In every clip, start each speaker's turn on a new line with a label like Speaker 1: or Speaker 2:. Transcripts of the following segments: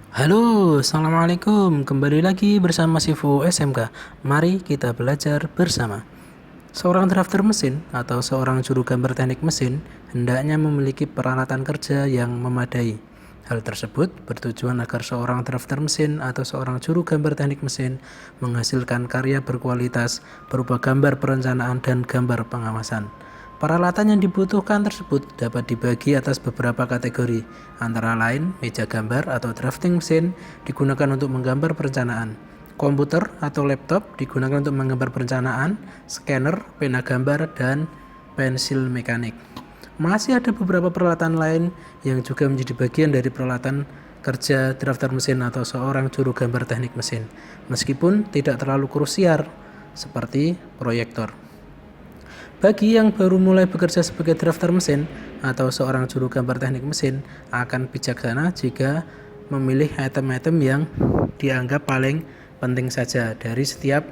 Speaker 1: Halo, assalamualaikum. Kembali lagi bersama Sifu SMK. Mari kita belajar bersama. Seorang drafter mesin atau seorang juru gambar teknik mesin hendaknya memiliki peralatan kerja yang memadai. Hal tersebut bertujuan agar seorang drafter mesin atau seorang juru gambar teknik mesin menghasilkan karya berkualitas berupa gambar perencanaan dan gambar pengawasan. Peralatan yang dibutuhkan tersebut dapat dibagi atas beberapa kategori, antara lain meja gambar atau drafting mesin digunakan untuk menggambar perencanaan, komputer atau laptop digunakan untuk menggambar perencanaan, scanner, pena gambar, dan pensil mekanik. Masih ada beberapa peralatan lain yang juga menjadi bagian dari peralatan kerja drafter mesin atau seorang juru gambar teknik mesin, meskipun tidak terlalu krusial, seperti proyektor. Bagi yang baru mulai bekerja sebagai drafter mesin atau seorang juru gambar teknik mesin, akan bijaksana jika memilih item-item yang dianggap paling penting saja dari setiap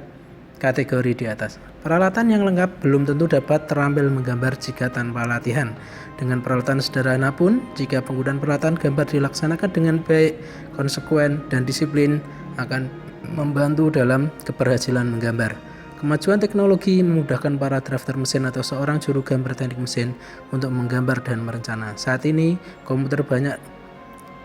Speaker 1: kategori di atas. Peralatan yang lengkap belum tentu dapat terampil menggambar jika tanpa latihan. Dengan peralatan sederhana pun, jika penggunaan peralatan gambar dilaksanakan dengan baik, konsekuen, dan disiplin, akan membantu dalam keberhasilan menggambar. Kemajuan teknologi memudahkan para drafter mesin atau seorang juru gambar teknik mesin untuk menggambar dan merencana. Saat ini, komputer banyak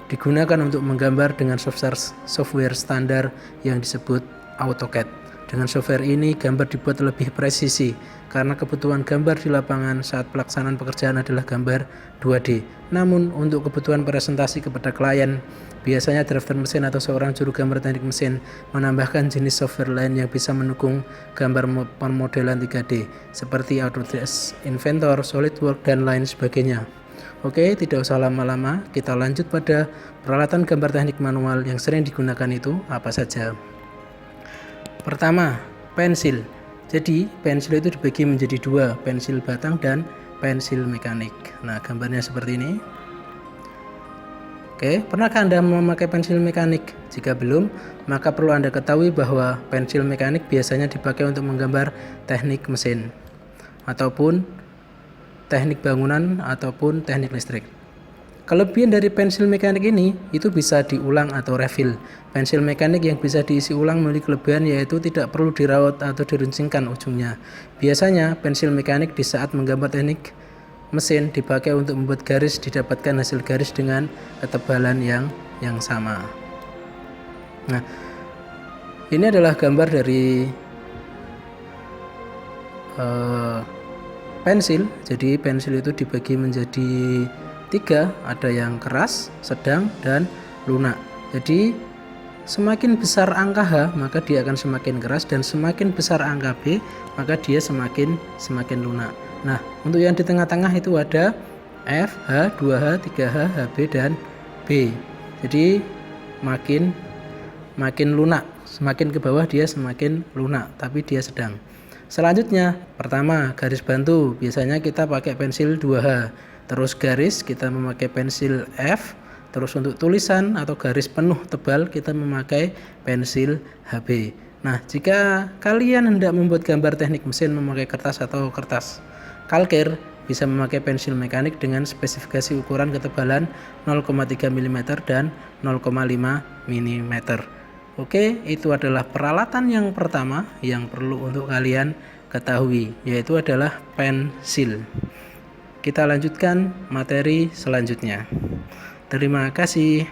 Speaker 1: digunakan untuk menggambar dengan software standar yang disebut AutoCAD. Dengan software ini, gambar dibuat lebih presisi karena kebutuhan gambar di lapangan saat pelaksanaan pekerjaan adalah gambar 2D. Namun, untuk kebutuhan presentasi kepada klien, biasanya drafter mesin atau seorang juru gambar teknik mesin menambahkan jenis software lain yang bisa mendukung gambar pemodelan 3D seperti Autodesk Inventor, SolidWorks, dan lain sebagainya. Oke, tidak usah lama-lama, kita lanjut pada peralatan gambar teknik manual yang sering digunakan itu apa saja. Pertama, pensil. Jadi, pensil itu dibagi menjadi dua, pensil batang dan pensil mekanik. Nah, gambarnya seperti ini. Oke, pernahkah Anda memakai pensil mekanik? Jika belum, maka perlu Anda ketahui bahwa pensil mekanik biasanya dipakai untuk menggambar teknik mesin ataupun teknik bangunan ataupun teknik listrik. Kelebihan dari pensil mekanik ini itu bisa diulang atau refill. Pensil mekanik yang bisa diisi ulang memiliki kelebihan yaitu tidak perlu dirawat atau diruncingkan ujungnya. Biasanya pensil mekanik di saat menggambar teknik mesin dipakai untuk membuat garis, didapatkan hasil garis dengan ketebalan yang sama. Nah, ini adalah gambar dari pensil. Jadi pensil itu dibagi menjadi tiga, ada yang keras, sedang, dan lunak. Jadi semakin besar angka H maka dia akan semakin keras, dan semakin besar angka B maka dia semakin lunak. Nah, untuk yang di tengah-tengah itu ada F, H, 2H, 3H, HB, dan B. Jadi makin lunak, semakin ke bawah dia semakin lunak, tapi dia sedang. Selanjutnya, pertama garis bantu, biasanya kita pakai pensil 2H. Terus garis kita memakai pensil F. Terus untuk tulisan atau garis penuh tebal kita memakai pensil HB. Nah, jika kalian hendak membuat gambar teknik mesin memakai kertas atau kertas kalkir, bisa memakai pensil mekanik dengan spesifikasi ukuran ketebalan 0,3 mm dan 0,5 mm. Oke, itu adalah peralatan yang pertama yang perlu untuk kalian ketahui, yaitu adalah pensil. Kita lanjutkan materi selanjutnya. Terima kasih.